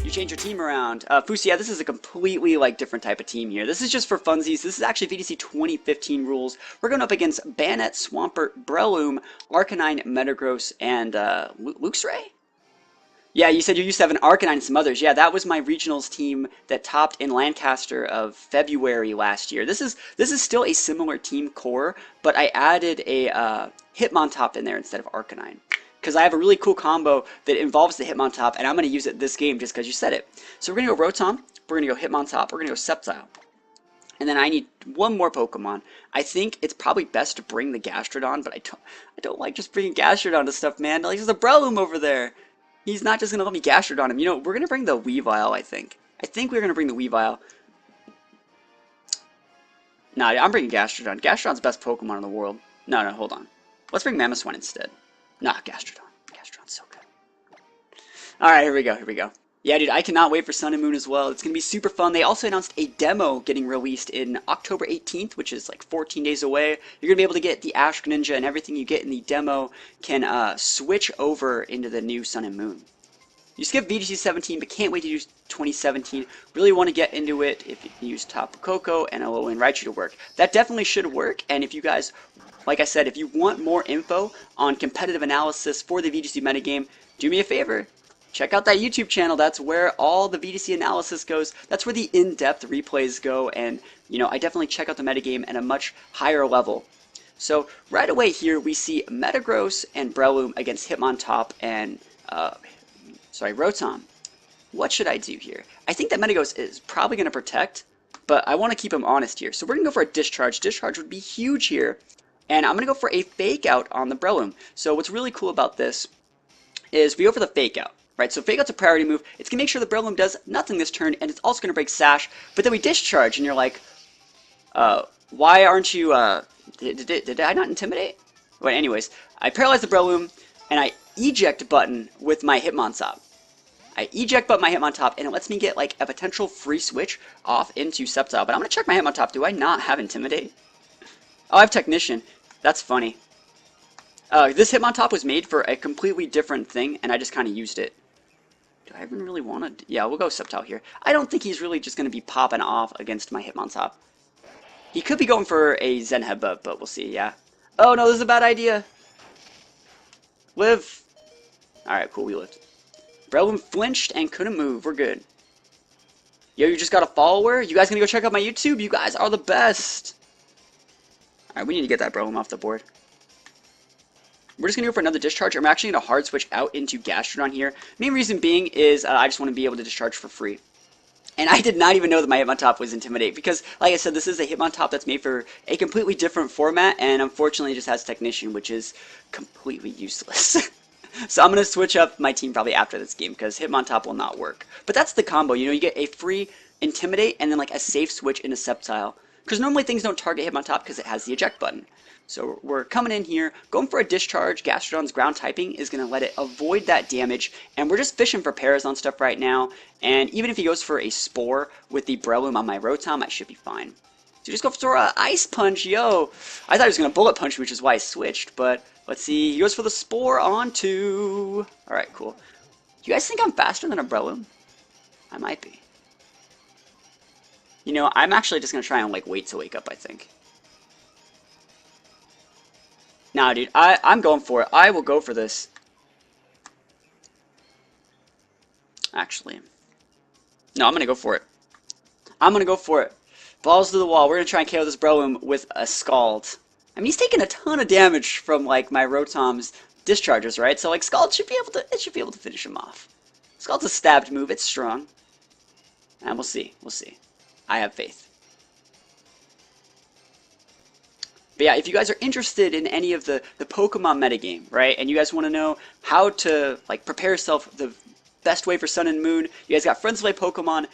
You change your team around. Fusi, yeah, this is a completely like different type of team here. This is just for funsies. This is actually VGC 2015 rules. We're going up against Banette, Swampert, Breloom, Arcanine, Metagross, and Luxray? Yeah, you said you used to have an Arcanine and some others. Yeah, that was my regionals team that topped in Lancaster of February last year. This is still a similar team core, but I added a Hitmon-Top in there instead of Arcanine. Because I have a really cool combo that involves the Hitmon-Top, and I'm going to use it this game just because you said it. So we're going to go Rotom, we're going to go Hitmon-Top, we're going to go Sceptile. And then I need one more Pokemon. I think it's probably best to bring the Gastrodon, but I don't like just bringing Gastrodon to stuff, man. Like, there's a Breloom over there. He's not just going to let me Gastrodon him. You know, we're going to bring the Weavile, I think. I think we're going to bring the Weavile. Nah, I'm bringing Gastrodon. Gastrodon's the best Pokemon in the world. No, hold on. Let's bring Mamoswine instead. Nah, Gastrodon. Gastrodon's so good. Alright, here we go. Yeah, dude, I cannot wait for Sun and Moon as well. It's going to be super fun. They also announced a demo getting released in October 18th, which is like 14 days away. You're going to be able to get the Ash Ninja, and everything you get in the demo can switch over into the new Sun and Moon. You skip VGC 17, but can't wait to use 2017. Really want to get into it if you use Tapu Koko and Alolan Raichu to work. That definitely should work, and if you guys, like I said, if you want more info on competitive analysis for the VGC metagame, do me a favor. Check out that YouTube channel. That's where all the VGC analysis goes. That's where the in-depth replays go, and you know, I definitely check out the metagame at a much higher level. So right away here we see Metagross and Breloom against Hitmon-Top and Rotom. What should I do here? I think that Metagross is probably going to protect, but I want to keep him honest here. So we're going to go for a Discharge. Discharge would be huge here, and I'm going to go for a Fake Out on the Breloom. So what's really cool about this is we go for the Fake Out. Right, so Fake Out's a priority move. It's going to make sure the Breloom does nothing this turn, and it's also going to break Sash. But then we Discharge, and you're like, why aren't you, did I not Intimidate? But anyways, I paralyze the Breloom, and I Eject Button with my Hitmontop. I Eject Button my Hitmontop, and it lets me get, like, a potential free switch off into Sceptile. But I'm going to check my Hitmontop. Do I not have Intimidate? Oh, I have Technician. That's funny. This Hitmontop was made for a completely different thing, and I just kind of used it. Do I even really want to? Yeah, we'll go Sceptile here. I don't think he's really just going to be popping off against my Hitmontop. He could be going for a Zen Headbutt, but we'll see, yeah. Oh, no, this is a bad idea. Live. Alright, cool, we lived. Breloom flinched and couldn't move. We're good. Yo, you just got a follower? You guys going to go check out my YouTube? You guys are the best. Alright, we need to get that Breloom off the board. We're just going to go for another Discharge. I'm actually going to hard switch out into Gastrodon here. Main reason being is I just want to be able to Discharge for free. And I did not even know that my Hitmontop was Intimidate because, like I said, this is a Hitmontop that's made for a completely different format, and unfortunately it just has Technician, which is completely useless. So I'm going to switch up my team probably after this game because Hitmontop will not work. But that's the combo. You know, you get a free Intimidate and then like a safe switch into Sceptile. Because normally things don't target Hitmontop because it has the Eject button. So we're coming in here, going for a Discharge. Gastrodon's ground typing is going to let it avoid that damage, and we're just fishing for pairs on stuff right now, and even if he goes for a Spore with the Breloom on my Rotom, I should be fine. So just go for a Ice Punch, yo! I thought he was going to Bullet Punch me, which is why I switched, but let's see, he goes for the Spore onto... Alright, cool. You guys think I'm faster than a Breloom? I might be. You know, I'm actually just going to try and like wait to wake up, I think. Nah, dude, I'm going for it. I will go for this. Actually. No, I'm going to go for it. I'm going to go for it. Balls to the wall. We're going to try and KO this Breloom with a Scald. I mean, he's taking a ton of damage from, like, my Rotom's Discharges, right? So, like, Scald should be able to finish him off. Scald's a stabbed move. It's strong. And we'll see. We'll see. I have faith. But yeah, if you guys are interested in any of the Pokemon metagame, right, and you guys want to know how to like prepare yourself the best way for Sun and Moon, you guys got friends who play Pokemon,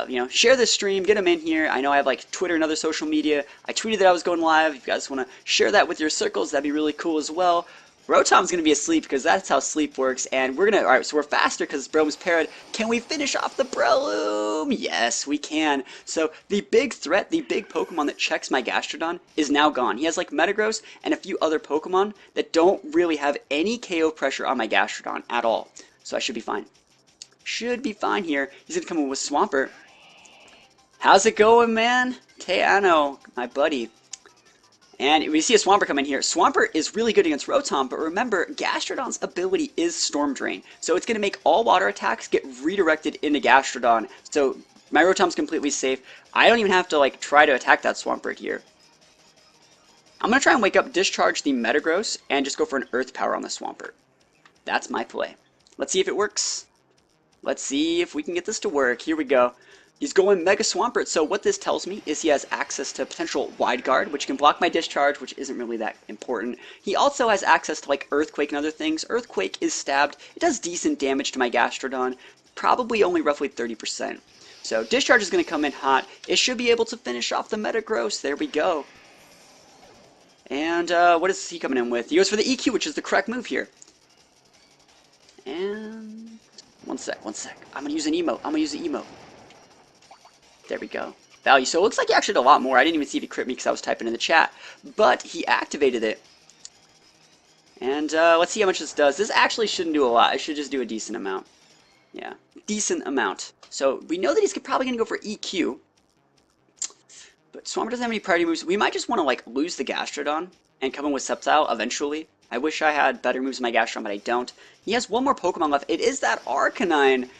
you know, share this stream, get them in here. I know I have like Twitter and other social media. I tweeted that I was going live. If you guys want to share that with your circles, that'd be really cool as well. Rotom's going to be asleep because that's how sleep works, and we're going to, alright, so we're faster because Breloom's parried. Can we finish off the Breloom? Yes, we can. So the big threat, the big Pokemon that checks my Gastrodon is now gone. He has like Metagross and a few other Pokemon that don't really have any KO pressure on my Gastrodon at all. So I should be fine. should be fine here. He's going to come in with Swampert. How's it going, man? Teano, my buddy. And we see a Swampert come in here. Swampert is really good against Rotom, but remember, Gastrodon's ability is Storm Drain. So it's going to make all water attacks get redirected into Gastrodon. So my Rotom's completely safe. I don't even have to like try to attack that Swampert here. I'm going to try and wake up, discharge the Metagross, and just go for an Earth Power on the Swampert. That's my play. Let's see if it works. Let's see if we can get this to work. Here we go. He's going Mega Swampert, so what this tells me is he has access to potential Wide Guard, which can block my discharge, which isn't really that important. He also has access to like Earthquake and other things. Earthquake is stabbed. It does decent damage to my Gastrodon, probably only roughly 30%. So discharge is going to come in hot. It should be able to finish off the Metagross. There we go. And what is he coming in with? He goes for the EQ, which is the correct move here. And one sec. I'm going to use an emote. There we go. Value. So it looks like he actually did a lot more. I didn't even see if he crit me because I was typing in the chat. But he activated it. And let's see how much this does. This actually shouldn't do a lot. It should just do a decent amount. Yeah, decent amount. So we know that he's probably going to go for EQ. But Swampert doesn't have any priority moves. We might just want to like lose the Gastrodon and come in with Sceptile eventually. I wish I had better moves in my Gastrodon, but I don't. He has one more Pokemon left. It is that Arcanine.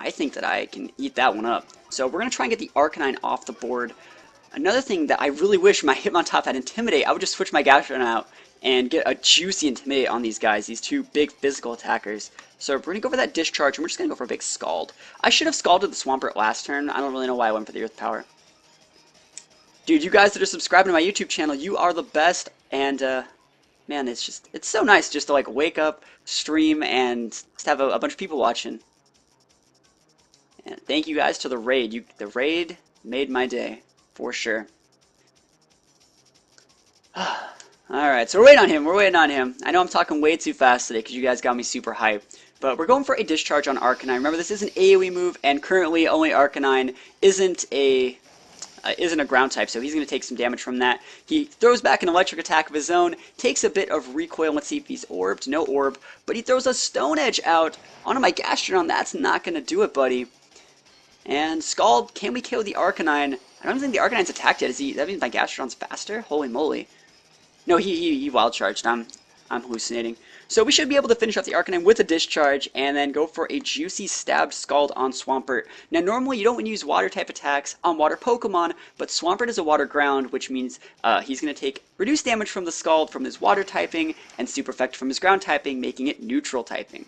I think that I can eat that one up. So we're going to try and get the Arcanine off the board. Another thing that I really wish my Hitmon-Top had Intimidate, I would just switch my Gastrodon out and get a juicy Intimidate on these guys, these two big physical attackers. So we're going to go for that Discharge, and we're just going to go for a big Scald. I should have Scalded the Swampert last turn. I don't really know why I went for the Earth Power. Dude, you guys that are subscribing to my YouTube channel, you are the best, and man, it's so nice just to like wake up, stream, and just have a bunch of people watching. And thank you guys to the raid. The raid made my day, for sure. Alright, so we're waiting on him. I know I'm talking way too fast today because you guys got me super hyped. But we're going for a Discharge on Arcanine. Remember, this is an AoE move, and currently only Arcanine isn't a ground type, so he's going to take some damage from that. He throws back an electric attack of his own, takes a bit of recoil. Let's see if he's orbed. No orb. But he throws a Stone Edge out onto my Gastrodon. That's not going to do it, buddy. And Scald, can we kill the Arcanine? I don't think the Arcanine's attacked yet. That means my Gastrodon's faster? Holy moly. No, he wild charged. I'm hallucinating. So we should be able to finish off the Arcanine with a Discharge and then go for a juicy stabbed Scald on Swampert. Now normally you don't use water type attacks on water Pokemon, but Swampert is a water ground, which means he's going to take reduced damage from the Scald from his water typing and super effect from his ground typing, making it neutral typing.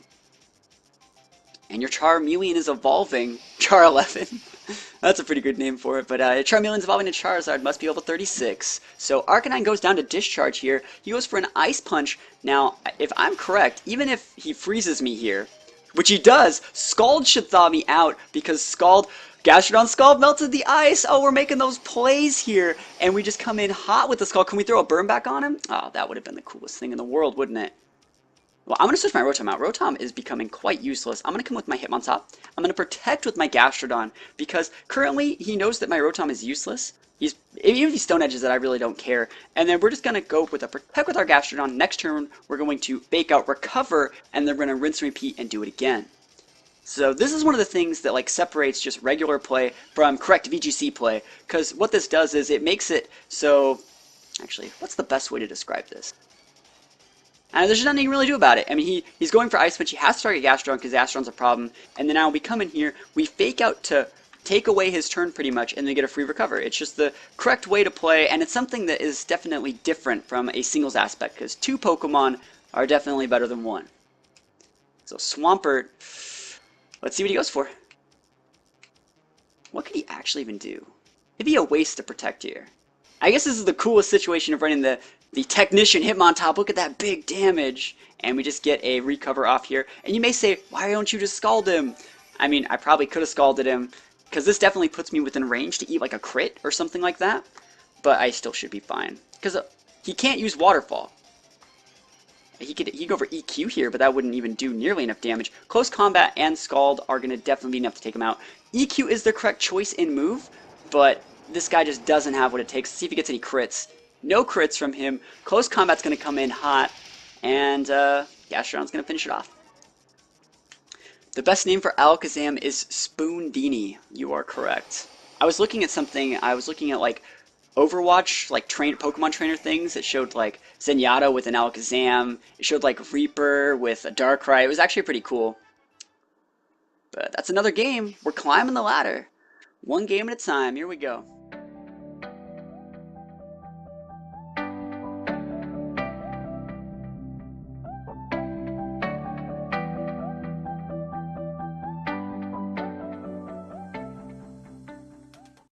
And your Charmeleon is evolving. Char 11. That's a pretty good name for it. But Charmeleon's evolving to Charizard. Must be level 36. So Arcanine goes down to Discharge here. He goes for an Ice Punch. Now, if I'm correct, even if he freezes me here, which he does, Scald should thaw me out because Gastrodon Scald melted the ice. Oh, we're making those plays here. And we just come in hot with the Scald. Can we throw a burn back on him? Oh, that would have been the coolest thing in the world, wouldn't it? Well, I'm going to switch my Rotom out. Rotom is becoming quite useless. I'm going to come with my Hitmontop. I'm going to protect with my Gastrodon because currently he knows that my Rotom is useless. Even if he Stone Edges it, I really don't care. And then we're just going to go with a Protect with our Gastrodon. Next turn, we're going to Fake Out, Recover, and then we're going to rinse and repeat and do it again. So this is one of the things that like separates just regular play from correct VGC play. Because what this does is it makes it so... Actually, what's the best way to describe this? And there's nothing you can really do about it. I mean, he's going for Ice Punch. He has to target Gastrodon because Gastrodon's a problem. And then now we come in here, we Fake Out to take away his turn pretty much, and then get a free recover. It's just the correct way to play, and it's something that is definitely different from a singles aspect because two Pokemon are definitely better than one. So Swampert, let's see what he goes for. What could he actually even do? It'd be a waste to protect here. I guess this is the coolest situation of running the Technician Hitmontop. Look at that big damage. And we just get a recover off here. And you may say, why don't you just Scald him? I mean, I probably could have Scalded him, because this definitely puts me within range to eat like a crit or something like that. But I still should be fine. Because he can't use Waterfall. He could go for EQ here, but that wouldn't even do nearly enough damage. Close Combat and Scald are going to definitely be enough to take him out. EQ is the correct choice in move, but this guy just doesn't have what it takes. Let's see if he gets any crits. No crits from him. Close Combat's going to come in hot, and Gastrodon's going to finish it off. The best name for Alakazam is Spoondini. You are correct. I was looking at something. I was looking at like Overwatch, like Pokemon trainer things. It showed like Zenyatta with an Alakazam. It showed like Reaper with a Darkrai. It was actually pretty cool. But that's another game. We're climbing the ladder. One game at a time. Here we go.